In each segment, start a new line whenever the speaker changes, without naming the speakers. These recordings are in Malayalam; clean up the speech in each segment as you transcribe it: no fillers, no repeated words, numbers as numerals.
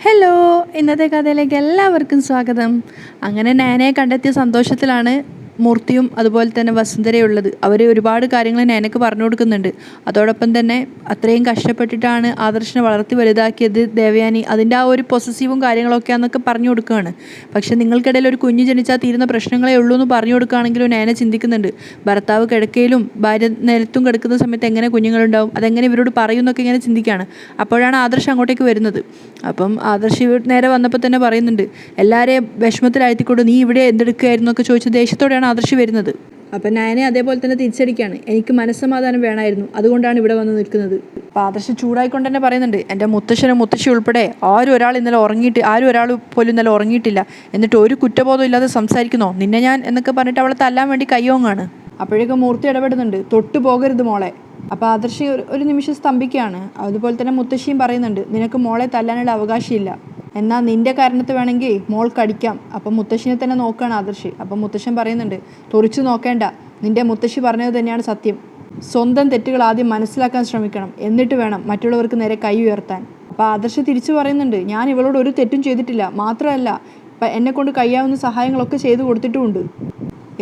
ഹലോ, ഇന്നത്തെ കഥയിലേക്ക് എല്ലാവർക്കും സ്വാഗതം. അങ്ങനെ നാനയെ കണ്ടെത്തിയ സന്തോഷത്തിലാണ് മൂർത്തിയും അതുപോലെ തന്നെ വസുന്ധരയുള്ളത്. അവർ ഒരുപാട് കാര്യങ്ങൾ നാനയ്ക്ക് പറഞ്ഞു കൊടുക്കുന്നുണ്ട്. അതോടൊപ്പം തന്നെ അത്രയും കഷ്ടപ്പെട്ടിട്ടാണ് ആദർശിനെ വളർത്തി വലുതാക്കിയത് ദേവയാനി. അതിൻ്റെ ആ ഒരു പൊസസീവും കാര്യങ്ങളൊക്കെയാണെന്നൊക്കെ പറഞ്ഞു കൊടുക്കുകയാണ്. പക്ഷേ നിങ്ങൾക്കിടയിൽ ഒരു കുഞ്ഞ് ജനിച്ചാൽ തീരുന്ന പ്രശ്നങ്ങളേ ഉള്ളൂ എന്ന് പറഞ്ഞു കൊടുക്കുകയാണെങ്കിലും നാന ചിന്തിക്കുന്നുണ്ട്. ഭർത്താവ് കിടക്കയിലും ഭാര്യ നിലത്തും കിടക്കുന്ന സമയത്ത് എങ്ങനെ കുഞ്ഞുങ്ങളുണ്ടാവും, അതെങ്ങനെ ഇവരോട് പറയുമെന്നൊക്കെ ഇങ്ങനെ ചിന്തിക്കുകയാണ്. അപ്പോഴാണ് ആദർശ് അങ്ങോട്ടേക്ക് വരുന്നത്. അപ്പം ആദർശ് നേരെ വന്നപ്പോൾ തന്നെ പറയുന്നുണ്ട്, എല്ലാവരെയും വിഷമത്തിലാഴ്ത്തിക്കൊണ്ട് നീ ഇവിടെ എന്തെടുക്കുകയായിരുന്നു എന്നൊക്കെ ചോദിച്ച് ദേഷ്യത്തോടെയാണ് ആദർശ് വരുന്നത്. അപ്പം നയനെ അതേപോലെ തന്നെ തിരിച്ചടിക്കുകയാണ്. എനിക്ക് മനസ്സമാധാനം വേണമായിരുന്നു, അതുകൊണ്ടാണ് ഇവിടെ വന്ന് നിൽക്കുന്നത്. അപ്പോൾ ആദർശ് ചൂടായിക്കൊണ്ട് തന്നെ പറയുന്നുണ്ട്, എൻ്റെ മുത്തശ്ശനും മുത്തശ്ശി ഉൾപ്പെടെ ആരും ഒരാൾ പോലും ഇന്നലെ ഉറങ്ങിയിട്ടില്ല, എന്നിട്ട് ഒരു കുറ്റബോധം ഇല്ലാതെ സംസാരിക്കുന്നോ നിന്നെ ഞാൻ എന്നൊക്കെ പറഞ്ഞിട്ട് അവളെ തല്ലാൻ വേണ്ടി കയ്യോങ്ങാണ്. അപ്പോഴേക്കും മൂർത്തി ഇടപെടുന്നുണ്ട്, തൊട്ടു പോകരുത് മോളെ. അപ്പോൾ ആദർശ് ഒരു നിമിഷം സ്തംഭിക്കുകയാണ്. അതുപോലെ തന്നെ മുത്തശ്ശിയും പറയുന്നുണ്ട്, നിനക്ക് മോളെ തല്ലാനുള്ള അവകാശമില്ല, എന്നാൽ നിൻ്റെ കാരണത്ത് വേണമെങ്കിൽ മോൾ കടിക്കാം. അപ്പം മുത്തശ്ശിനെ തന്നെ നോക്കുകയാണ് ആദർശ്. അപ്പം മുത്തശ്ശൻ പറയുന്നുണ്ട്, തുറിച്ചു നോക്കേണ്ട, നിൻ്റെ മുത്തശ്ശി പറഞ്ഞത് തന്നെയാണ് സത്യം. സ്വന്തം തെറ്റുകൾ ആദ്യം മനസ്സിലാക്കാൻ ശ്രമിക്കണം, എന്നിട്ട് വേണം മറ്റുള്ളവർക്ക് നേരെ കൈ ഉയർത്താൻ. അപ്പോൾ ആദർശ് തിരിച്ചു പറയുന്നുണ്ട്, ഞാൻ ഇവളോട് ഒരു തെറ്റും ചെയ്തിട്ടില്ല, മാത്രമല്ല എന്നെക്കൊണ്ട് കഴിയാവുന്ന സഹായങ്ങളൊക്കെ ചെയ്തു കൊടുത്തിട്ടുമുണ്ട്.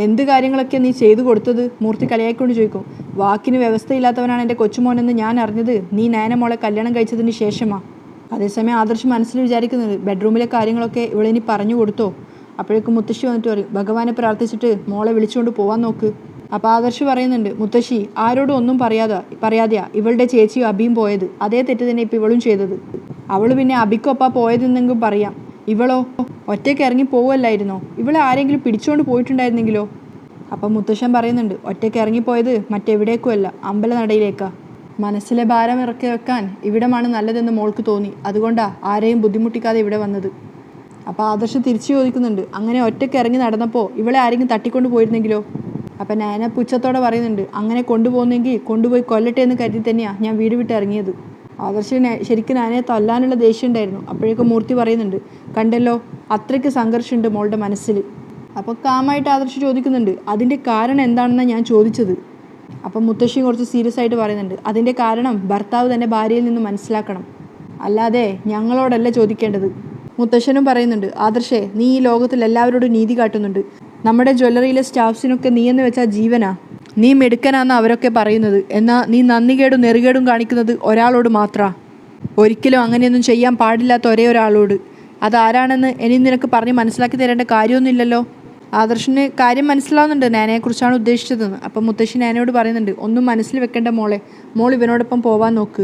എന്ത് കാര്യങ്ങളൊക്കെ നീ ചെയ്തു കൊടുത്തത്? മൂർത്തി കളിയായിക്കൊണ്ട് ചോദിക്കും. വാക്കിന് വ്യവസ്ഥയില്ലാത്തവനാണ് എൻ്റെ കൊച്ചുമോനെന്ന് ഞാൻ അറിഞ്ഞത് നീ നയന മോളെ കല്യാണം കഴിച്ചതിന് ശേഷമാണ്. അതേസമയം ആദർശ് മനസ്സിൽ വിചാരിക്കുന്നത്, ബെഡ്റൂമിലെ കാര്യങ്ങളൊക്കെ ഇവളിനി പറഞ്ഞു കൊടുത്തോ? അപ്പോഴേക്കും മുത്തശ്ശി വന്നിട്ട് പറയും, ഭഗവാനെ പ്രാർത്ഥിച്ചിട്ട് മോളെ വിളിച്ചുകൊണ്ട് പോകാൻ നോക്ക്. അപ്പോൾ ആദർശ് പറയുന്നുണ്ട്, മുത്തശ്ശി ആരോടും ഒന്നും പറയാതെയാ ഇവളുടെ ചേച്ചിയും അബിയും പോയത്. അതേ തെറ്റ് തന്നെ ഇപ്പോൾ ഇവളും ചെയ്തത്. അവൾ പിന്നെ അബിക്കൊപ്പം പോയതെന്നെങ്കിലും പറയാം, ഇവളോ ഒറ്റയ്ക്ക് ഇറങ്ങി പോവല്ലായിരുന്നോ? ഇവളെ ആരെങ്കിലും പിടിച്ചുകൊണ്ട് പോയിട്ടുണ്ടായിരുന്നെങ്കിലോ? അപ്പം മുത്തശ്ശൻ പറയുന്നുണ്ട്, ഒറ്റയ്ക്ക് ഇറങ്ങിപ്പോയത് മറ്റെവിടേക്കുമല്ല, അമ്പലനടയിലേക്കാണ്. മനസ്സിലെ ഭാരം ഇറക്കി വെക്കാൻ ഇവിടമാണ് നല്ലതെന്ന് മോൾക്ക് തോന്നി, അതുകൊണ്ടാണ് ആരെയും ബുദ്ധിമുട്ടിക്കാതെ ഇവിടെ വന്നത്. അപ്പോൾ ആദർശ് തിരിച്ചു ചോദിക്കുന്നുണ്ട്, അങ്ങനെ ഒറ്റയ്ക്ക് ഇറങ്ങി നടന്നപ്പോൾ ഇവളെ ആരെങ്കിലും തട്ടിക്കൊണ്ട് പോയിരുന്നെങ്കിലോ? അപ്പം നാന പുച്ഛത്തോടെ പറയുന്നുണ്ട്, അങ്ങനെ കൊണ്ടുപോകുന്നെങ്കിൽ കൊണ്ടുപോയി കൊല്ലട്ടെ എന്ന് കരുതി തന്നെയാണ് ഞാൻ വീട് വിട്ട് ഇറങ്ങിയത്. ആദർശിന് ശരിക്കും നാനയെ തല്ലാനുള്ള ദേഷ്യം ഉണ്ടായിരുന്നു. അപ്പോഴേക്കും മൂർത്തി പറയുന്നുണ്ട്, കണ്ടല്ലോ, അത്രയ്ക്ക് സംഘർഷമുണ്ട് മോളുടെ മനസ്സിൽ. അപ്പോൾ കാമായിട്ട് ആദർശ് ചോദിക്കുന്നുണ്ട്, അതിൻ്റെ കാരണം എന്താണെന്നാണ് ഞാൻ ചോദിച്ചത്. അപ്പം മുത്തശ്ശി കുറച്ച് സീരിയസ് ആയിട്ട് പറയുന്നുണ്ട്, അതിൻ്റെ കാരണം ഭർത്താവ് തന്നെ ഭാര്യയിൽ നിന്ന് മനസ്സിലാക്കണം, അല്ലാതെ ഞങ്ങളോടല്ല ചോദിക്കേണ്ടത്. മുത്തശ്ശനും പറയുന്നുണ്ട്, ആദർശേ, നീ ഈ ലോകത്തിൽ എല്ലാവരോടും നീതി കാട്ടുന്നുണ്ട്. നമ്മുടെ ജ്വല്ലറിയിലെ സ്റ്റാഫ്സിനൊക്കെ നീ എന്ന് വെച്ചാൽ ജീവനാ. നീ മിടുക്കനാന്ന് അവരൊക്കെ പറയുന്നത്, എന്നാൽ നീ നന്ദികേടും നെറുകേടും കാണിക്കുന്നത് ഒരാളോട് മാത്രമാണ്. ഒരിക്കലും അങ്ങനെയൊന്നും ചെയ്യാൻ പാടില്ലാത്ത ഒരേ ഒരാളോട്. അതാരാണെന്ന് ഇനി നിനക്ക് പറഞ്ഞ് മനസ്സിലാക്കി തരേണ്ട കാര്യമൊന്നുമില്ലല്ലോ. ആദർശിന് കാര്യം മനസ്സിലാവുന്നുണ്ട് നാനയെക്കുറിച്ചാണ് ഉദ്ദേശിച്ചതെന്ന്. അപ്പം മുത്തശ്ശി നാനയോട് പറയുന്നുണ്ട്, ഒന്നും മനസ്സിൽ വെക്കേണ്ട മോളെ, മോൾ ഇവനോടൊപ്പം പോവാൻ നോക്ക്.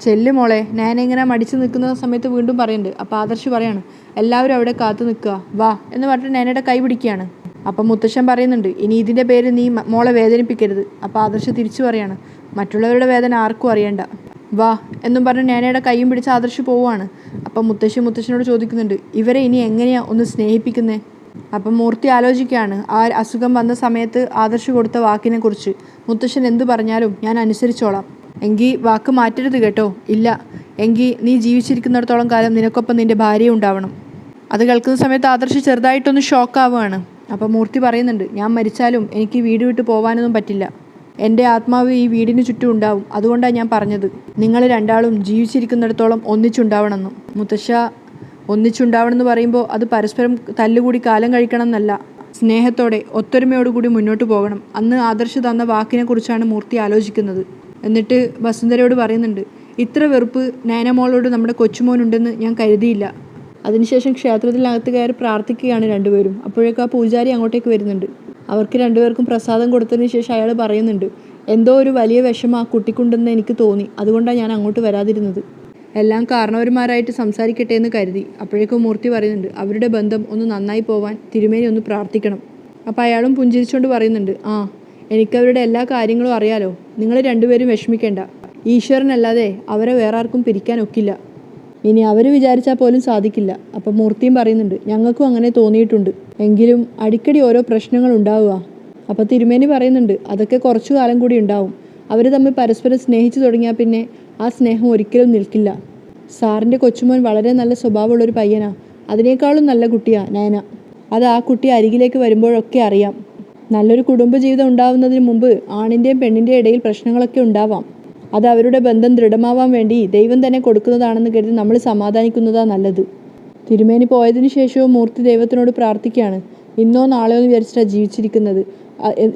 ചെല്ലു മോളെ. നാന ഇങ്ങനെ മടിച്ചു നിൽക്കുന്ന സമയത്ത് വീണ്ടും പറയുന്നുണ്ട്. അപ്പോൾ ആദർശ് പറയാണ്, എല്ലാവരും അവിടെ കാത്തു നിൽക്കുക, വാ എന്ന് പറഞ്ഞിട്ട് നാനയുടെ കൈ പിടിക്കുകയാണ്. അപ്പം മുത്തശ്ശൻ പറയുന്നുണ്ട്, ഇനി ഇതിൻ്റെ പേര് നീ മോളെ വേദനിപ്പിക്കരുത്. അപ്പോൾ ആദർശ് തിരിച്ചു പറയാണ്, മറ്റുള്ളവരുടെ വേദന ആർക്കും അറിയണ്ട, വാ എന്നും പറഞ്ഞ് നാനയുടെ കൈയും പിടിച്ച് ആദർശ് പോവുകയാണ്. അപ്പം മുത്തശ്ശനോട് ചോദിക്കുന്നുണ്ട്, ഇവരെ ഇനി എങ്ങനെയാണ് ഒന്ന് സ്നേഹിപ്പിക്കുന്നത്? അപ്പം മൂർത്തി ആലോചിക്കുകയാണ് ആ അസുഖം വന്ന സമയത്ത് ആദർശ് കൊടുത്ത വാക്കിനെ കുറിച്ച്. മുത്തശ്ശൻ എന്തു പറഞ്ഞാലും ഞാൻ അനുസരിച്ചോളാം, എങ്കിൽ വാക്ക് മാറ്റരുത് കേട്ടോ. ഇല്ല എങ്കിൽ നീ ജീവിച്ചിരിക്കുന്നിടത്തോളം കാലം നിനക്കൊപ്പം നിൻ്റെ ഭാര്യ ഉണ്ടാവണം. അത് കേൾക്കുന്ന സമയത്ത് ആദർശ് ചെറുതായിട്ടൊന്ന് ഷോക്കാവുകയാണ്. അപ്പം മൂർത്തി പറയുന്നുണ്ട്, ഞാൻ മരിച്ചാലും എനിക്ക് വീട് വിട്ട് പോകാനൊന്നും പറ്റില്ല. എൻ്റെ ആത്മാവ് ഈ വീടിന് ചുറ്റും ഉണ്ടാവും. അതുകൊണ്ടാണ് ഞാൻ പറഞ്ഞത്, നിങ്ങൾ രണ്ടാളും ജീവിച്ചിരിക്കുന്നിടത്തോളം ഒന്നിച്ചുണ്ടാവണമെന്ന്. മുത്തശ്ശ, ഒന്നിച്ചുണ്ടാവണമെന്ന് പറയുമ്പോൾ അത് പരസ്പരം തല്ലുകൂടി കാലം കഴിക്കണം എന്നല്ല, സ്നേഹത്തോടെ ഒത്തൊരുമയോടുകൂടി മുന്നോട്ട് പോകണം. അന്ന് ആദർശ് തന്ന വാക്കിനെ കുറിച്ചാണ് മൂർത്തി ആലോചിക്കുന്നത്. എന്നിട്ട് വസുന്ധരയോട് പറയുന്നുണ്ട്, ഇത്ര വെറുപ്പ് നയനമോളോട് നമ്മുടെ കൊച്ചുമോനുണ്ടെന്ന് ഞാൻ കരുതിയില്ല. അതിനുശേഷം ക്ഷേത്രത്തിനകത്ത് കയറി പ്രാർത്ഥിക്കുകയാണ് രണ്ടുപേരും. അപ്പോഴേക്കും ആ പൂജാരി അങ്ങോട്ടേക്ക് വരുന്നുണ്ട്. അവർക്ക് രണ്ടുപേർക്കും പ്രസാദം കൊടുത്തതിന് ശേഷം അയാൾ പറയുന്നുണ്ട്, എന്തോ ഒരു വലിയ വിഷമം ആ കുട്ടിക്കുണ്ടെന്ന് എനിക്ക് തോന്നി, അതുകൊണ്ടാണ് ഞാൻ അങ്ങോട്ട് വരാതിരുന്നത്. എല്ലാം കാരണവന്മാരായിട്ട് സംസാരിക്കട്ടെ എന്ന് കരുതി. അപ്പോഴേക്കും മൂർത്തി പറയുന്നുണ്ട്, അവരുടെ ബന്ധം ഒന്ന് നന്നായി പോവാൻ തിരുമേനി ഒന്ന് പ്രാർത്ഥിക്കണം. അപ്പോൾ അയാളും പുഞ്ചിരിച്ചുകൊണ്ട് പറയുന്നുണ്ട്, ആ എനിക്കവരുടെ എല്ലാ കാര്യങ്ങളും അറിയാലോ, നിങ്ങൾ രണ്ടുപേരും വിഷമിക്കേണ്ട. ഈശ്വരനല്ലാതെ അവരെ വേറെ ആർക്കും പിരിക്കാൻ ഒക്കില്ല, ഇനി അവർ വിചാരിച്ചാൽ പോലും സാധിക്കില്ല. അപ്പം മൂർത്തിയും പറയുന്നുണ്ട്, ഞങ്ങൾക്കും അങ്ങനെ തോന്നിയിട്ടുണ്ട്, എങ്കിലും അടിക്കടി ഓരോ പ്രശ്നങ്ങൾ ഉണ്ടാവുക. അപ്പോൾ തിരുമേനി പറയുന്നുണ്ട്, അതൊക്കെ കുറച്ചു കാലം കൂടി ഉണ്ടാവും. അവർ തമ്മിൽ പരസ്പരം സ്നേഹിച്ചു തുടങ്ങിയാൽ പിന്നെ ആ സ്നേഹം ഒരിക്കലും നിൽക്കില്ല. സാറിൻ്റെ കൊച്ചുമോൻ വളരെ നല്ല സ്വഭാവമുള്ളൊരു പയ്യനാണ്, അതിനേക്കാളും നല്ല കുട്ടിയാണ് നയന. അത് ആ കുട്ടി അരികിലേക്ക് വരുമ്പോഴൊക്കെ അറിയാം. നല്ലൊരു കുടുംബജീവിതം ഉണ്ടാവുന്നതിന് മുമ്പ് ആണിൻ്റെയും പെണ്ണിൻ്റെയും ഇടയിൽ പ്രശ്നങ്ങളൊക്കെ ഉണ്ടാവാം. അത് അവരുടെ ബന്ധം ദൃഢമാവാൻ വേണ്ടി ദൈവം തന്നെ കൊടുക്കുന്നതാണെന്ന് കരുതി നമ്മൾ സമാധാനിക്കുന്നതാണ് നല്ലത്. തിരുമേനി പോയതിനു ശേഷവും മൂർത്തി ദൈവത്തിനോട് പ്രാർത്ഥിക്കുകയാണ്. ഇന്നോ നാളെയോ എന്ന് വിചാരിച്ചിട്ടാണ് ജീവിച്ചിരിക്കുന്നത്.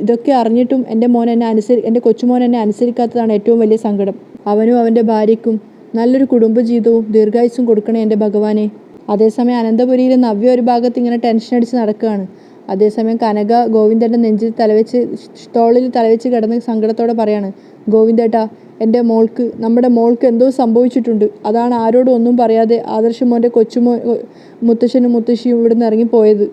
ഇതൊക്കെ അറിഞ്ഞിട്ടും എൻ്റെ കൊച്ചുമോൻ എന്നെ അനുസരിക്കാത്തതാണ് ഏറ്റവും വലിയ സങ്കടം. അവനും അവൻ്റെ ഭാര്യയ്ക്കും നല്ലൊരു കുടുംബജീവിതവും ദീർഘായുസ്സും കൊടുക്കണേ എൻ്റെ ഭഗവാനെ. അതേസമയം അനന്തപുരിയിൽ നവ്യ ഒരു ഭാഗത്ത് ഇങ്ങനെ ടെൻഷൻ അടിച്ച് നടക്കുകയാണ്. അതേസമയം കനക ഗോവിന്ദൻ്റെ നെഞ്ചിൽ തോളിൽ തലവെച്ച് കിടന്ന് സങ്കടത്തോടെ പറയാണ്, ഗോവിന്ദേട്ടാ, നമ്മുടെ മോൾക്ക് എന്തോ സംഭവിച്ചിട്ടുണ്ട്. അതാണ് ആരോടും ഒന്നും പറയാതെ ആദർശ് മോൻ്റെ മുത്തശ്ശനും മുത്തശ്ശിയും ഇവിടെ നിന്ന് ഇറങ്ങിപ്പോയത്.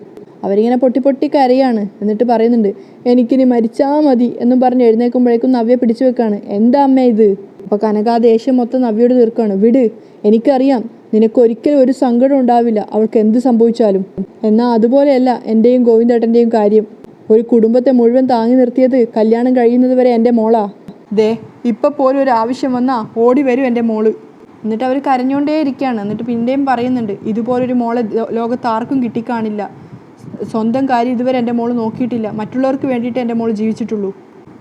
അവരിങ്ങനെ പൊട്ടി കരയാണ്. എന്നിട്ട് പറയുന്നുണ്ട്, എനിക്കിനി മരിച്ചാൽ മതി എന്നും പറഞ്ഞ് എഴുന്നേൽക്കുമ്പോഴേക്കും നവ്യ പിടിച്ചു വെക്കാണ്. എന്താ അമ്മ ഇത്? അപ്പോൾ കനക ആ ദേഷ്യം മൊത്തം നവ്യോട് തീർക്കുകയാണ്. വിട്, എനിക്കറിയാം നിനക്കൊരിക്കലും ഒരു സങ്കടം ഉണ്ടാവില്ല അവൾക്ക് എന്ത് സംഭവിച്ചാലും. എന്നാൽ അതുപോലെയല്ല എൻ്റെയും ഗോവിന്ദേട്ടൻ്റെയും കാര്യം. ഒരു കുടുംബത്തെ മുഴുവൻ താങ്ങി നിർത്തിയത് കല്യാണം കഴിയുന്നത് വരെ എൻ്റെ മോളാ. ഇപ്പം പോലും ഒരു ആവശ്യം വന്നാൽ ഓടി വരും എൻ്റെ മോള്. എന്നിട്ട് അവർ കരഞ്ഞുകൊണ്ടേ ഇരിക്കുകയാണ്. എന്നിട്ട് പിന്നെയും പറയുന്നുണ്ട്, ഇതുപോലൊരു മോളെ ലോകത്ത് ആർക്കും കിട്ടിക്കാണില്ല. സ്വന്തം കാര്യം ഇതുവരെ എൻ്റെ മോള് നോക്കിയിട്ടില്ല. മറ്റുള്ളവർക്ക് വേണ്ടിയിട്ട് എൻ്റെ മോള് ജീവിച്ചിട്ടുള്ളൂ.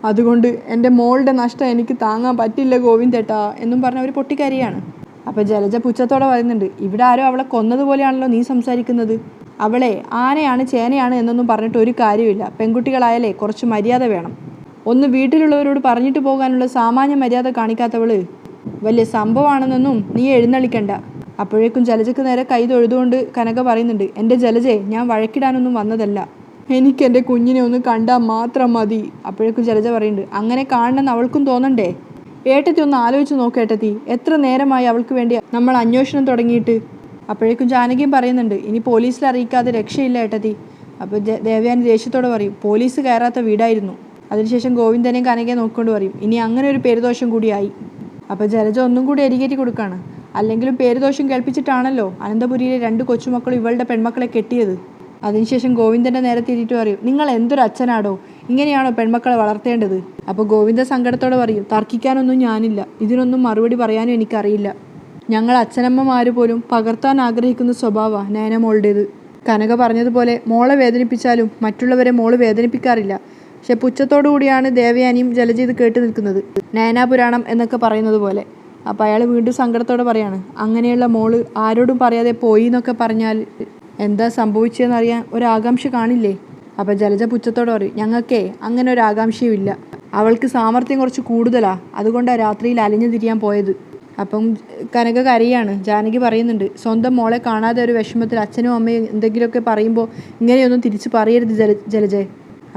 അതുകൊണ്ട് എൻ്റെ മോളുടെ നഷ്ടം എനിക്ക് താങ്ങാൻ പറ്റില്ല ഗോവിന്ദേട്ടാ എന്നും പറഞ്ഞ് അവർ പൊട്ടിക്കരയാണ്. അപ്പോൾ ജലജ പുച്ഛത്തോടെ പറയുന്നുണ്ട്, ഇവിടെ ആരോ അവളെ കൊന്നതുപോലെയാണല്ലോ നീ സംസാരിക്കുന്നത്. അവളെ ആനയാണ് ചേനയാണ് എന്നൊന്നും പറഞ്ഞിട്ട് ഒരു കാര്യമില്ല. പെൺകുട്ടികളായാലേ കുറച്ച് മര്യാദ വേണം. ഒന്ന് വീട്ടിലുള്ളവരോട് പറഞ്ഞിട്ട് പോകാനുള്ള സാമാന്യ മര്യാദ കാണിക്കാത്തവള് വലിയ സംഭവമാണെന്നൊന്നും നീ എഴുന്നള്ളിക്കണ്ട. അപ്പോഴേക്കും ജലജയ്ക്ക് നേരെ കൈ തൊഴുതുകൊണ്ട് കനക പറയുന്നുണ്ട്, എൻ്റെ ജലജയെ ഞാൻ വഴക്കിടാനൊന്നും വന്നതല്ല. എനിക്ക് എൻ്റെ കുഞ്ഞിനെ ഒന്ന് കണ്ടാൽ മാത്രം മതി. അപ്പോഴേക്കും ജലജ പറയുന്നുണ്ട്, അങ്ങനെ കാണണമെന്ന് അവൾക്കും തോന്നണ്ടേ? ഏട്ടത്തി ഒന്ന് ആലോചിച്ച് നോക്ക് ഏട്ടത്തി, എത്ര നേരമായി അവൾക്ക് വേണ്ടി നമ്മൾ അന്വേഷണം തുടങ്ങിയിട്ട്. അപ്പോഴേക്കും ജാനകിയും പറയുന്നുണ്ട്, ഇനി പോലീസിൽ അറിയിക്കാതെ രക്ഷയില്ല ഏട്ടത്തി. അപ്പോൾ ദേവയാനി ദേഷ്യത്തോടെ പറയും, പോലീസ് കയറാത്ത വീടായിരുന്നു. അതിനുശേഷം ഗോവിന്ദനെയും കനകയെ നോക്കിക്കൊണ്ട് പറയും, ഇനി അങ്ങനെ ഒരു പേരുദോഷം കൂടിയായി. അപ്പോൾ ജലജ ഒന്നും കൂടി അരികേറ്റി കൊടുക്കുകയാണ്. അല്ലെങ്കിലും പേരുദോഷം കേൾപ്പിച്ചിട്ടാണല്ലോ അനന്തപുരിയിലെ 2 കൊച്ചുമക്കളും ഇവളുടെ പെൺമക്കളെ കെട്ടിയത്. അതിനുശേഷം ഗോവിന്ദൻ്റെ നേരെ തിരിയിട്ട് പറയും, നിങ്ങൾ എന്തൊരു അച്ഛനാടോ, ഇങ്ങനെയാണോ പെൺമക്കളെ വളർത്തേണ്ടത്? അപ്പോൾ ഗോവിന്ദ സങ്കടത്തോടെ പറയും, തർക്കിക്കാനൊന്നും ഞാനില്ല, ഇതിനൊന്നും മറുപടി പറയാനും എനിക്കറിയില്ല. ഞങ്ങൾ അച്ഛനമ്മമാർ പോലും പകർത്താൻ ആഗ്രഹിക്കുന്ന സ്വഭാവമാണ് നയന മോളുടേത്. കനക പറഞ്ഞതുപോലെ മോളെ വേദനിപ്പിച്ചാലും മറ്റുള്ളവരെ മോള് വേദനിപ്പിക്കാറില്ല. പക്ഷെ പുച്ഛത്തോടു കൂടിയാണ് ദേവയാനിയും ജലജ ഇത് കേട്ട് നിൽക്കുന്നത്, നയനാപുരാണം എന്നൊക്കെ പറയുന്നത് പോലെ. അപ്പോൾ അയാൾ വീണ്ടും സങ്കടത്തോടെ പറയാണ്, അങ്ങനെയുള്ള മോള് ആരോടും പറയാതെ പോയി എന്നൊക്കെ പറഞ്ഞാൽ എന്താ സംഭവിച്ചതെന്നറിയാൻ ഒരാകാംക്ഷ കാണില്ലേ? അപ്പോൾ ജലജ പുച്ഛത്തോടെ പറയും, ഞങ്ങൾക്കേ അങ്ങനെ ഒരു ആകാംക്ഷയും ഇല്ല. അവൾക്ക് സാമർത്ഥ്യം കുറച്ച് കൂടുതലാണ്, അതുകൊണ്ടാണ് രാത്രിയിൽ അലിഞ്ഞു തിരിയാൻ പോയത്. അപ്പം കനക കരയാണ്. ജാനകി പറയുന്നുണ്ട്, സ്വന്തം മോളെ കാണാതെ ഒരു വിഷമത്തിൽ അച്ഛനും അമ്മയും എന്തെങ്കിലുമൊക്കെ പറയുമ്പോൾ ഇങ്ങനെയൊന്നും തിരിച്ച് പറയരുത് ജലജയെ.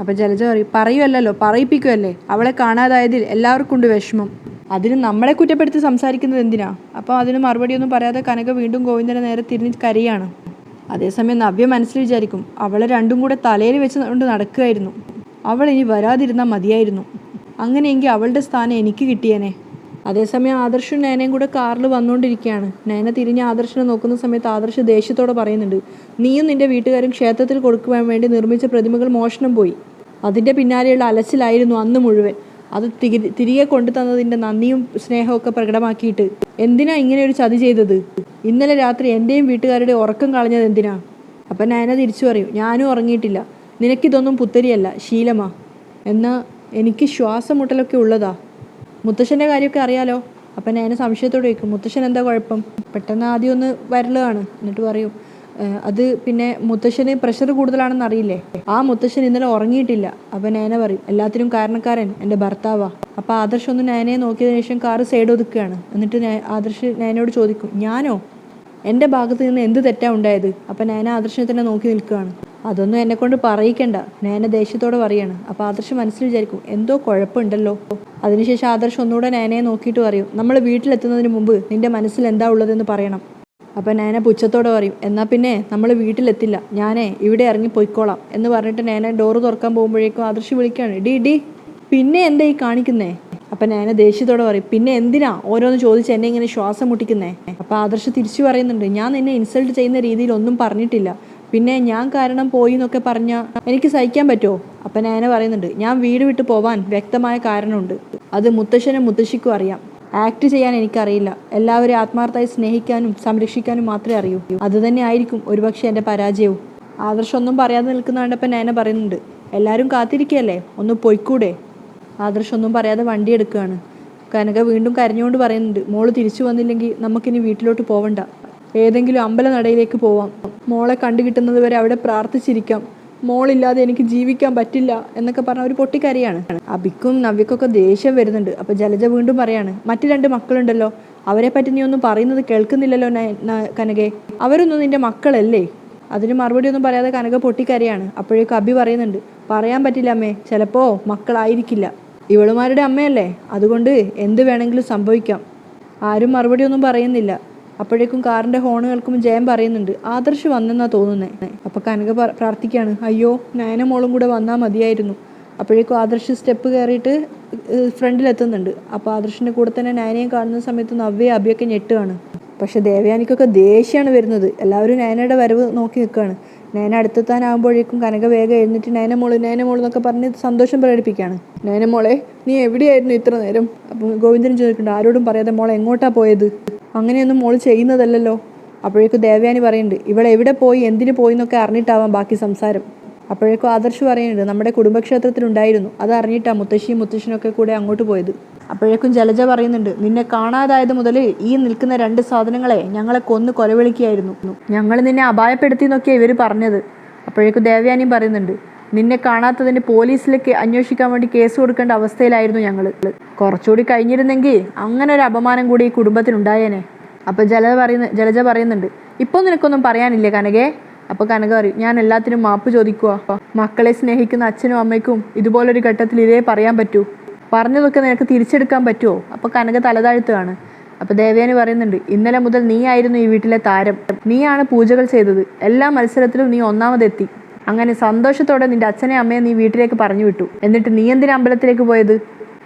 അപ്പോൾ ജലജ പറയുമല്ലോ, പറയിപ്പിക്കുമല്ലേ. അവളെ കാണാതായതിൽ എല്ലാവർക്കും ഉണ്ട് വിഷമം. അതിന് നമ്മളെ കുറ്റപ്പെടുത്തി സംസാരിക്കുന്നത് എന്തിനാ? അപ്പോൾ അതിന് മറുപടിയൊന്നും പറയാതെ കനക വീണ്ടും ഗോവിന്ദനെ നേരെ തിരിഞ്ഞ് കരയാണ്. അതേസമയം നവ്യ മനസ്സിൽ വിചാരിക്കും, അവളെ രണ്ടും കൂടെ തലയിൽ വെച്ച് കൊണ്ട് നടക്കുകയായിരുന്നു. അവൾ ഇനി വരാതിരുന്നാൽ മതിയായിരുന്നു. അങ്ങനെയെങ്കിൽ അവളുടെ സ്ഥാനം എനിക്ക് കിട്ടിയേനെ. അതേസമയം ആദർശും നയനയും കൂടെ കാറിൽ വന്നുകൊണ്ടിരിക്കുകയാണ്. നയന തിരിഞ്ഞ് ആദർശിനെ നോക്കുന്ന സമയത്ത് ആദർശ് ദേഷ്യത്തോടെ പറയുന്നുണ്ട്, നീയും നിൻ്റെ വീട്ടുകാരും ക്ഷേത്രത്തിൽ കൊടുക്കുവാൻ വേണ്ടി നിർമ്മിച്ച പ്രതിമകൾ മോഷണം പോയി. അതിൻ്റെ പിന്നാലെയുള്ള അലച്ചിലായിരുന്നു അന്ന് മുഴുവൻ. അത് തിരികെ കൊണ്ടു തന്നതിൻ്റെ നന്ദിയും സ്നേഹമൊക്കെ പ്രകടമാക്കിയിട്ട് എന്തിനാ ഇങ്ങനെ ഒരു ചതി ചെയ്തത്? ഇന്നലെ രാത്രി എൻ്റെയും വീട്ടുകാരുടെ ഉറക്കം കളഞ്ഞത് എന്തിനാ? അപ്പം നയന തിരിച്ചു പറയും, ഞാനും ഉറങ്ങിയിട്ടില്ല. നിനക്കിതൊന്നും പുത്തരിയല്ല, ശീലമാ. എന്നാൽ എനിക്ക് ശ്വാസം മുട്ടലൊക്കെ ഉള്ളതാ. മുത്തശ്ശൻ്റെ കാര്യമൊക്കെ അറിയാലോ. അപ്പം നയന സംശയത്തോടെ ചോദിക്കും, മുത്തശ്ശൻ എന്താ കുഴപ്പം? പെട്ടെന്ന് ആദ്യം ഒന്ന് വരലാണ്. എന്നിട്ട് പറയും, അത് പിന്നെ മുത്തശ്ശന് പ്രഷർ കൂടുതലാണെന്ന് അറിയില്ലേ? ആ മുത്തശ്ശൻ ഇന്നലെ ഉറങ്ങിയിട്ടില്ല. അപ്പം നയന പറയും, എല്ലാത്തിനും കാരണക്കാരൻ എൻ്റെ ഭർത്താവാ. അപ്പോൾ ആദർശ് ഒന്ന് നയനയെ നോക്കിയതിനു ശേഷം കാറ് സൈഡ് ഒതുക്കുകയാണ്. എന്നിട്ട് ആദർശ് നയനയോട് ചോദിക്കും, ഞാനോ? എൻ്റെ ഭാഗത്ത് നിന്ന് എന്ത് തെറ്റാ ഉണ്ടായത്? അപ്പം നയന ആദർശിനെ തന്നെ നോക്കി നിൽക്കുകയാണ്. അതൊന്നും എന്നെക്കൊണ്ട് പറയിക്കണ്ട, നയന ദേഷ്യത്തോടെ പറയാണ്. അപ്പോൾ ആദർശ് മനസ്സിൽ വിചാരിക്കും, എന്തോ കുഴപ്പമുണ്ടല്ലോ. അതിനുശേഷം ആദർശ് ഒന്നുകൂടെ നയനയെ നോക്കിയിട്ട് പറയും, നമ്മൾ വീട്ടിലെത്തുന്നതിന് മുമ്പ് നിൻ്റെ മനസ്സിൽ എന്താ ഉള്ളതെന്ന് പറയണം. അപ്പം നയന പുച്ഛത്തോടെ പറയും, എന്നാൽ പിന്നെ നമ്മൾ വീട്ടിലെത്തില്ല, ഞാനേ ഇവിടെ ഇറങ്ങി പോയിക്കോളാം എന്ന് പറഞ്ഞിട്ട് നയന ഡോറ് തുറക്കാൻ പോകുമ്പോഴേക്കും ആദർശ് വിളിക്കുകയാണ്, ഡി പിന്നെ എന്താ ഈ കാണിക്കുന്നേ? അപ്പം നയന ദേഷ്യത്തോടെ പറയും, പിന്നെ എന്തിനാ ഓരോന്ന് ചോദിച്ച് എന്നെ ഇങ്ങനെ ശ്വാസം മുട്ടിക്കുന്നേ? അപ്പോൾ ആദർശ് തിരിച്ചു പറയുന്നുണ്ട്, ഞാൻ നിന്നെ ഇൻസൾട്ട് ചെയ്യുന്ന രീതിയിൽ ഒന്നും പറഞ്ഞിട്ടില്ല. പിന്നെ ഞാൻ കാരണം പോയി എന്നൊക്കെ പറഞ്ഞാൽ എനിക്ക് സഹിക്കാൻ പറ്റുമോ? അപ്പം നയന പറയുന്നുണ്ട്, ഞാൻ വീട് വിട്ട് പോവാൻ വ്യക്തമായ കാരണമുണ്ട്. അത് മുത്തശ്ശനും മുത്തശ്ശിക്കും അറിയാം. ആക്ട് ചെയ്യാൻ എനിക്കറിയില്ല. എല്ലാവരും ആത്മാർത്ഥമായി സ്നേഹിക്കാനും സംരക്ഷിക്കാനും മാത്രമേ അറിയൂ. അതുതന്നെ ആയിരിക്കും ഒരുപക്ഷെ എൻ്റെ പരാജയവും. ആദർശ് ഒന്നും പറയാതെ നിൽക്കുന്ന കണ്ടപ്പോൾ നയന പറയുന്നുണ്ട്, എല്ലാവരും കാത്തിരിക്കുകയല്ലേ, ഒന്ന് പൊയ്ക്കൂടെ? ആദർശ് ഒന്നും പറയാതെ വണ്ടി എടുക്കുകയാണ്. കനക വീണ്ടും കരഞ്ഞുകൊണ്ട് പറയുന്നുണ്ട്, മോള് തിരിച്ചു വന്നില്ലെങ്കിൽ നമുക്കിനി വീട്ടിലോട്ട് പോവണ്ട, ഏതെങ്കിലും അമ്പലനടയിലേക്ക് പോവാം, മോളെ കണ്ടു കിട്ടുന്നത് വരെ അവിടെ പ്രാർത്ഥിച്ചിരിക്കാം, മോളില്ലാതെ എനിക്ക് ജീവിക്കാൻ പറ്റില്ല എന്നൊക്കെ പറഞ്ഞ ഒരു പൊട്ടിക്കരയാണ്. അബിക്കും നവ്യക്കൊക്കെ ദേഷ്യം വരുന്നുണ്ട്. അപ്പോൾ ജലജ വീണ്ടും പറയാണ്, മറ്റു 2 മക്കളുണ്ടല്ലോ, അവരെ പറ്റി നീ ഒന്നും പറയുന്നത് കേൾക്കുന്നില്ലല്ലോ കനകെ, അവരൊന്നും നിന്റെ മക്കളല്ലേ? അതിന് മറുപടി ഒന്നും പറയാതെ കനക പൊട്ടിക്കരയാണ്. അപ്പോഴേക്കും അബി പറയുന്നുണ്ട്, പറയാൻ പറ്റില്ല അമ്മേ, ചിലപ്പോൾ മക്കളായിരിക്കില്ല, ഇവളുമാരുടെ അമ്മയല്ലേ, അതുകൊണ്ട് എന്ത് വേണമെങ്കിലും സംഭവിക്കാം. ആരും മറുപടി ഒന്നും പറയുന്നില്ല. അപ്പോഴേക്കും കാറിൻ്റെ ഹോൺ കേൾക്കുമ്പോൾ ജയൻ പറയുന്നുണ്ട്, ആദർശ് വന്നെന്നാ തോന്നുന്നത്. അപ്പോൾ കനക പ്രാർത്ഥിക്കുകയാണ്, അയ്യോ നയന മോളും കൂടെ വന്നാൽ മതിയായിരുന്നു. അപ്പോഴേക്കും ആദർശ് സ്റ്റെപ്പ് കയറിയിട്ട് ഫ്രണ്ടിലെത്തുന്നുണ്ട്. അപ്പോൾ ആദർശിൻ്റെ കൂടെ തന്നെ നയനയും കാണുന്ന സമയത്ത് നവ്യ അഭിയൊക്കെ ഞെട്ടുകയാണ്. പക്ഷേ ദേവയാനിക്കൊക്കെ ദേഷ്യമാണ് വരുന്നത്. എല്ലാവരും നയനയുടെ വരവ് നോക്കി നിൽക്കുകയാണ്. നയന അടുത്തെത്താനാകുമ്പോഴേക്കും കനക വേഗം എഴുന്നിട്ട് നയന മോള് എന്നൊക്കെ പറഞ്ഞ് സന്തോഷം പ്രകടിപ്പിക്കുകയാണ്. നയന മോളെ, നീ എവിടെയായിരുന്നു ഇത്ര നേരം? അപ്പം ഗോവിന്ദനും ചോദിക്കുന്നുണ്ട്, ആരോടും പറയാതെ മോളെ എങ്ങോട്ടാണ് പോയത്? അങ്ങനെയൊന്നും മോള് ചെയ്യുന്നതല്ലല്ലോ. അപ്പോഴേക്കും ദേവയാനി പറയുന്നുണ്ട്, ഇവളെ എവിടെ പോയി എന്തിനു പോയി എന്നൊക്കെ അറിഞ്ഞിട്ടാവാം ബാക്കി സംസാരം. അപ്പോഴേക്കും ആദർശ് പറയുന്നുണ്ട്, നമ്മുടെ കുടുംബക്ഷേത്രത്തിലുണ്ടായിരുന്നു, അത് അറിഞ്ഞിട്ടാണ് മുത്തശ്ശിയും മുത്തശ്ശനൊക്കെ കൂടെ അങ്ങോട്ട് പോയത്. അപ്പോഴേക്കും ജലജ പറയുന്നുണ്ട്, നിന്നെ കാണാതായത് മുതൽ ഈ നിൽക്കുന്ന 2 സാധനങ്ങളെ ഞങ്ങളെ കൊന്ന് കൊലവിളിക്കുകയായിരുന്നു, ഞങ്ങൾ നിന്നെ അപായപ്പെടുത്തി എന്നൊക്കെയാണ് ഇവർ പറഞ്ഞത്. അപ്പോഴേക്കും ദേവയാനിയും പറയുന്നുണ്ട്, നിന്നെ കാണാത്തതിന് പോലീസിലേക്ക് അന്വേഷിക്കാൻ വേണ്ടി കേസ് കൊടുക്കേണ്ട അവസ്ഥയിലായിരുന്നു ഞങ്ങൾ. കുറച്ചുകൂടി കഴിഞ്ഞിരുന്നെങ്കിൽ അങ്ങനെ ഒരു അപമാനം കൂടി ഈ കുടുംബത്തിനുണ്ടായേനെ. അപ്പോൾ ജലജ പറയുന്നുണ്ട്, ഇപ്പോൾ നിനക്കൊന്നും പറയാനില്ലേ കനകേ? അപ്പോൾ കനക പറയും, ഞാൻ എല്ലാത്തിനും മാപ്പ് ചോദിക്കുക, മക്കളെ സ്നേഹിക്കുന്ന അച്ഛനും അമ്മയ്ക്കും ഇതുപോലൊരു ഘട്ടത്തിൽ ഇതേ പറയാൻ പറ്റൂ, പറഞ്ഞതൊക്കെ നിനക്ക് തിരിച്ചെടുക്കാൻ പറ്റുമോ? അപ്പോൾ കനക തലതാഴ്ത്തുകയാണ്. അപ്പോൾ ദേവയാനി പറയുന്നുണ്ട്, ഇന്നലെ മുതൽ നീ ആയിരുന്നു ഈ വീട്ടിലെ താരം, നീയാണ് പൂജകൾ ചെയ്തത്, എല്ലാ മത്സരത്തിലും നീ ഒന്നാമതെത്തി, അങ്ങനെ സന്തോഷത്തോടെ നിന്റെ അച്ഛനെ അമ്മയെ നീ വീട്ടിലേക്ക് പറഞ്ഞു വിട്ടു, എന്നിട്ട് നീ എന്തിനാ അമ്പലത്തിലേക്ക് പോയത്?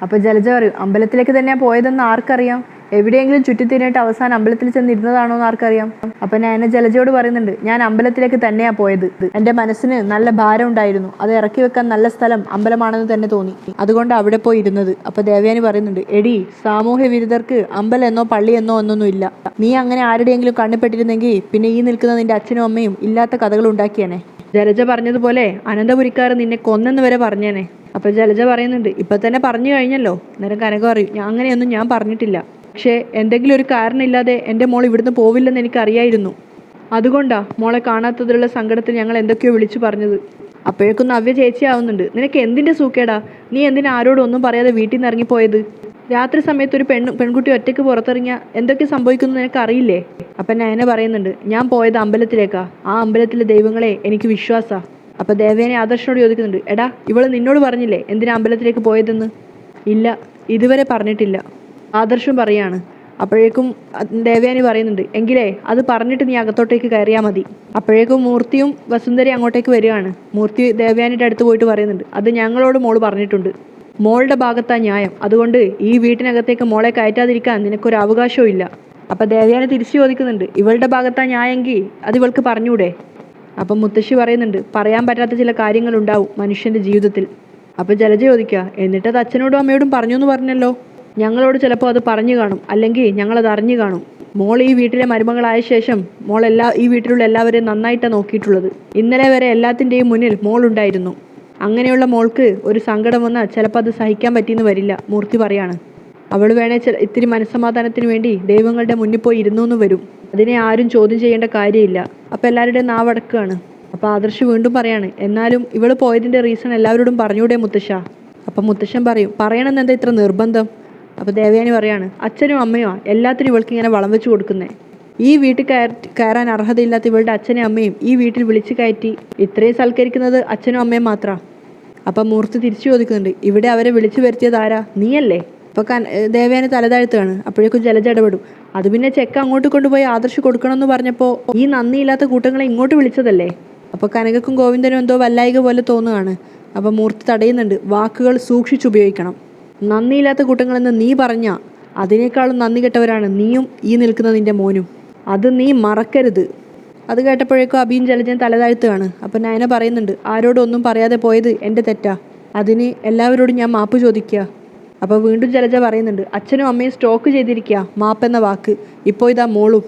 അപ്പോൾ ജലജ പറയും, അമ്പലത്തിലേക്ക് തന്നെയാണ് പോയതെന്ന് ആർക്കറിയാം, എവിടെയെങ്കിലും ചുറ്റിത്തിരിഞ്ഞിട്ട് അവസാനം അമ്പലത്തിൽ ചെന്നിരുന്നതാണോ എന്ന് ആർക്കറിയാം. അപ്പം ഞാൻ ജലജയോട് പറയുന്നുണ്ട്, ഞാൻ അമ്പലത്തിലേക്ക് തന്നെയാണ് പോയത്, എൻ്റെ മനസ്സിന് നല്ല ഭാരം ഉണ്ടായിരുന്നു, അത് ഇറക്കി വെക്കാൻ നല്ല സ്ഥലം അമ്പലമാണെന്ന് തന്നെ തോന്നി, അതുകൊണ്ട് അവിടെ പോയി ഇരുന്നത്. അപ്പോൾ ദേവയാനി പറയുന്നുണ്ട്, എടി, സാമൂഹ്യ വിരുദ്ധർക്ക് അമ്പലം എന്നോ പള്ളി എന്നോ ഒന്നൊന്നും ഇല്ല, നീ അങ്ങനെ ആരുടെയെങ്കിലും കണ്ണിപ്പെട്ടിരുന്നെങ്കിൽ പിന്നെ ഈ നിൽക്കുന്ന നിന്റെ അച്ഛനും അമ്മയും ഇല്ലാത്ത കഥകൾ ഉണ്ടാക്കിയേനെ. ജലജ പറഞ്ഞതുപോലെ അനന്തപുരിക്കാർ നിന്നെ കൊന്നെന്ന് വരെ പറഞ്ഞേനെ. അപ്പോൾ ജലജ പറയുന്നുണ്ട്, ഇപ്പം തന്നെ പറഞ്ഞു കഴിഞ്ഞല്ലോ. നേരം കനക പറയും, അങ്ങനെയൊന്നും ഞാൻ പറഞ്ഞിട്ടില്ല, പക്ഷേ എന്തെങ്കിലും ഒരു കാരണമില്ലാതെ എൻ്റെ മോൾ ഇവിടുന്ന് പോവില്ലെന്ന് എനിക്കറിയായിരുന്നു, അതുകൊണ്ടാണ് മോളെ കാണാത്തതിലുള്ള സങ്കടത്തിൽ ഞങ്ങൾ എന്തൊക്കെയോ വിളിച്ചു പറഞ്ഞത്. അപ്പോഴേക്കും നവ്യ ചേച്ചിയാവുന്നുണ്ട്, നിനക്ക് എന്തിൻ്റെ സൂക്കേടാ? നീ എന്തിനാ ആരോടും ഒന്നും പറയാതെ വീട്ടിൽ നിന്ന് ഇറങ്ങിപ്പോയത്? രാത്രി സമയത്ത് ഒരു പെൺകുട്ടി ഒറ്റയ്ക്ക് പുറത്തിറങ്ങിയാൽ എന്തൊക്കെ സംഭവിക്കുന്നു നിനക്ക് അറിയില്ലേ? അപ്പം നയന പറയുന്നുണ്ട്, ഞാൻ പോയത് അമ്പലത്തിലേക്കാ, ആ അമ്പലത്തിലെ ദൈവങ്ങളെ എനിക്ക് വിശ്വാസമാണ്. അപ്പോൾ ദേവേനെ ആദർശനോട് ചോദിക്കുന്നുണ്ട്, എടാ, ഇവള് നിന്നോട് പറഞ്ഞില്ലേ എന്തിനാ അമ്പലത്തിലേക്ക് പോയതെന്ന്? ഇല്ല, ഇതുവരെ പറഞ്ഞിട്ടില്ല, ആദർശം പറയാണ്. അപ്പോഴേക്കും ദേവയാനി പറയുന്നുണ്ട്, എങ്കിലേ അത് പറഞ്ഞിട്ട് നീ അകത്തോട്ടേക്ക് കയറിയാൽ മതി. അപ്പോഴേക്കും മൂർത്തിയും വസുന്ധരയും അങ്ങോട്ടേക്ക് വരികയാണ്. മൂർത്തി ദേവയാനിയുടെ അടുത്ത് പോയിട്ട് പറയുന്നുണ്ട്, അത് ഞങ്ങളോട് മോള് പറഞ്ഞിട്ടുണ്ട്, മോളുടെ ഭാഗത്താ ന്യായം, അതുകൊണ്ട് ഈ വീട്ടിനകത്തേക്ക് മോളെ കയറ്റാതിരിക്കാൻ നിനക്കൊരു അവകാശവും ഇല്ല. അപ്പം ദേവയാനി തിരിച്ചു ചോദിക്കുന്നുണ്ട്, ഇവളുടെ ഭാഗത്താ ന്യായെങ്കിൽ അത് ഇവൾക്ക് പറഞ്ഞൂടെ? അപ്പം മുത്തശ്ശി പറയുന്നുണ്ട്, പറയാൻ പറ്റാത്ത ചില കാര്യങ്ങളുണ്ടാവും മനുഷ്യൻ്റെ ജീവിതത്തിൽ. അപ്പം ജലജ ചോദിക്കുക, എന്നിട്ടത് അച്ഛനോടും അമ്മയോടും പറഞ്ഞു എന്ന് പറഞ്ഞല്ലോ. ഞങ്ങളോട് ചിലപ്പോൾ അത് പറഞ്ഞു കാണും, അല്ലെങ്കിൽ ഞങ്ങളത് അറിഞ്ഞു കാണും. മോൾ ഈ വീട്ടിലെ മരുമകളായ ശേഷം ഈ വീട്ടിലുള്ള എല്ലാവരെയും നന്നായിട്ടാണ് നോക്കിയിട്ടുള്ളത്. ഇന്നലെ വരെ എല്ലാത്തിൻ്റെയും മുന്നിൽ മോളുണ്ടായിരുന്നു. അങ്ങനെയുള്ള മോൾക്ക് ഒരു സങ്കടം വന്നാൽ ചിലപ്പോൾ അത് സഹിക്കാൻ പറ്റിയെന്ന് വരില്ല. മൂർത്തി പറയാണ്, അവൾ വേണേ ഇത്തിരി മനസ്സമാധാനത്തിന് വേണ്ടി ദൈവങ്ങളുടെ മുന്നിൽ പോയി ഇരുന്നു എന്ന് വരും. അതിനെ ആരും ചോദ്യം ചെയ്യേണ്ട കാര്യമില്ല. അപ്പോൾ എല്ലാവരുടെയും നാവടക്കുകയാണ്. അപ്പോൾ ആദർശ് വീണ്ടും പറയാണ്, എന്നാലും ഇവൾ പോയതിൻ്റെ റീസൺ എല്ലാവരോടും പറഞ്ഞൂടെ മുത്തശ്ശ? അപ്പം മുത്തശ്ശൻ പറയും, പറയണമെന്ന് എന്താ ഇത്ര നിർബന്ധം? അപ്പോൾ ദേവയാനി പറയാണ്, അച്ഛനും അമ്മയോ എല്ലാത്തിനും ഇവൾക്ക് ഇങ്ങനെ വളം വെച്ച് കൊടുക്കുന്നേ. ഈ വീട്ടിൽ കയറാൻ അർഹതയില്ലാത്ത ഇവളുടെ അച്ഛനും അമ്മയും ഈ വീട്ടിൽ വിളിച്ചു കയറ്റി ഇത്രയും സൽക്കരിക്കുന്നത് അച്ഛനും അമ്മയും മാത്രമാണ്. അപ്പം മൂർത്തി തിരിച്ചു ചോദിക്കുന്നുണ്ട്, ഇവിടെ അവരെ വിളിച്ചു വരുത്തിയത് ആരാ? നീയല്ലേ? അപ്പോൾ ദേവയാനി തലതാഴ്ത്തുകയാണ്. അപ്പോഴേക്കും ജലജ ഇടപെടും, അത് പിന്നെ ചെക്ക് അങ്ങോട്ട് കൊണ്ടുപോയി ആദർശ് കൊടുക്കണമെന്ന് പറഞ്ഞപ്പോൾ ഈ നന്ദിയില്ലാത്ത കൂട്ടങ്ങളെ ഇങ്ങോട്ട് വിളിച്ചതല്ലേ? അപ്പോൾ കനകക്കും ഗോവിന്ദനും എന്തോ വല്ലായിക പോലെ തോന്നുകയാണ്. അപ്പോൾ മൂർത്തി തടയുന്നുണ്ട്, വാക്കുകൾ സൂക്ഷിച്ചുപയോഗിക്കണം. നന്ദിയില്ലാത്ത കൂട്ടങ്ങളെന്ന് നീ പറഞ്ഞാൽ അതിനേക്കാളും നന്ദി കെട്ടവരാണ് നീയും ഈ നിൽക്കുന്ന നിൻ്റെ മോനും, അത് നീ മറക്കരുത്. അത് കേട്ടപ്പോഴേക്കും അബിയും ജലജയും തലതാഴ്ത്തുകയാണ്. അപ്പം നയന പറയുന്നുണ്ട്, ആരോടും ഒന്നും പറയാതെ പോയത് എൻ്റെ തെറ്റാ, അതിന് എല്ലാവരോടും ഞാൻ മാപ്പ് ചോദിക്കുക. അപ്പോൾ വീണ്ടും ജലജ പറയുന്നുണ്ട്, അച്ഛനും അമ്മയും സ്റ്റോക്ക് ചെയ്തിരിക്കുക മാപ്പെന്ന വാക്ക്, ഇപ്പോൾ ഇതാ മോളും.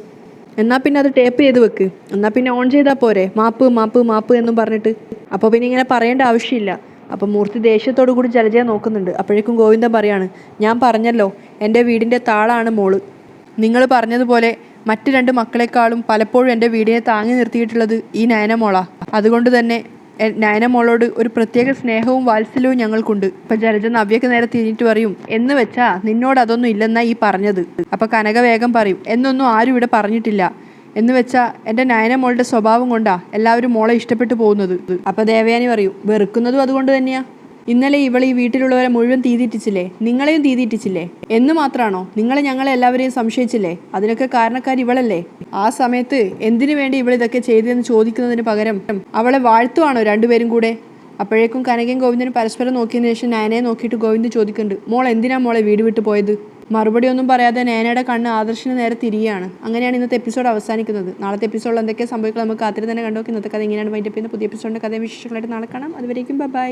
എന്നാൽ പിന്നെ അത് ടേപ്പ് ചെയ്ത് വെക്ക്, എന്നാൽ പിന്നെ ഓൺ ചെയ്താൽ പോരെ മാപ്പ് മാപ്പ് മാപ്പ് എന്നും പറഞ്ഞിട്ട്. അപ്പോൾ പിന്നെ ഇങ്ങനെ പറയേണ്ട ആവശ്യമില്ല. അപ്പം മൂർത്തി ദേഷ്യത്തോടു കൂടി ജലജയെ നോക്കുന്നുണ്ട്. അപ്പോഴേക്കും ഗോവിന്ദൻ പറയാണ്, ഞാൻ പറഞ്ഞല്ലോ എൻ്റെ വീടിൻ്റെ താളാണ് മോള്. നിങ്ങൾ പറഞ്ഞതുപോലെ മറ്റ് 2 മക്കളെക്കാളും പലപ്പോഴും എൻ്റെ വീടിനെ താങ്ങി നിർത്തിയിട്ടുള്ളത് ഈ നയന മോളാ. അതുകൊണ്ട് തന്നെ നയന മോളോട് ഒരു പ്രത്യേക സ്നേഹവും വാത്സല്യവും ഞങ്ങൾക്കുണ്ട്. അപ്പം ജലജ നവ്യക്ക് നേരെ തിരിഞ്ഞിട്ട് പറയും, എന്ന് വെച്ചാ നിന്നോട് അതൊന്നും ഇല്ലെന്നാ ഈ പറഞ്ഞത്. അപ്പം കനക വേഗം പറയും, എന്നൊന്നും ആരും ഇവിടെ പറഞ്ഞിട്ടില്ല. എന്ന് വെച്ചാൽ എൻ്റെ നയന മോളുടെ സ്വഭാവം കൊണ്ടാ എല്ലാവരും മോളെ ഇഷ്ടപ്പെട്ടു പോകുന്നത്. അപ്പം ദേവയാനി പറയും, വെറുക്കുന്നതും അതുകൊണ്ട് തന്നെയാ. ഇന്നലെ ഇവൾ ഈ വീട്ടിലുള്ളവരെ മുഴുവൻ തീതിറ്റിച്ചില്ലേ, നിങ്ങളെയും തീതിറ്റിച്ചില്ലേ. എന്ന് മാത്രമാണോ നിങ്ങളെ ഞങ്ങളെ എല്ലാവരെയും സംശയിച്ചില്ലേ? അതിനൊക്കെ കാരണക്കാരി ഇവളല്ലേ. ആ സമയത്ത് എന്തിനു വേണ്ടി ഇവൾ ഇതൊക്കെ ചെയ്തതെന്ന് ചോദിക്കുന്നതിന് പകരം അവളെ വാഴ്ത്തുവാണോ രണ്ടുപേരും കൂടെ? അപ്പോഴേക്കും കനകയും ഗോവിന്ദനും പരസ്പരം നോക്കിയതിന് ശേഷം നയനയെ നോക്കിയിട്ട് ഗോവിന്ദൻ ചോദിക്കുന്നുണ്ട്, മോൾ എന്തിനാ മോളെ വീട് വിട്ടു പോയത്? മറുപടി ഒന്നും പറയാതെ നയനയുടെ കണ്ണ് ആദർശിന് നേരെ തിരികെയാണ്. അങ്ങനെയാണ് ഇന്നത്തെ എപ്പിസോഡ് അവസാനിക്കുന്നത്. നാളത്തെ എപ്പിസോഡിൽ എന്തൊക്കെ സംഭവിക്കുക നമുക്ക് കാത്തിരി തന്നെ കണ്ടു. ഇന്നത്തെ കഥ ഇങ്ങനെയാണ് വൈൻഡപ്പ് ചെയ്യുന്നത്. പുതിയ എപ്പിസോഡിൻ്റെ കഥയും വിശേഷങ്ങളായിട്ട് നാളെ കാണാം. അതുവരേക്കും ബൈ.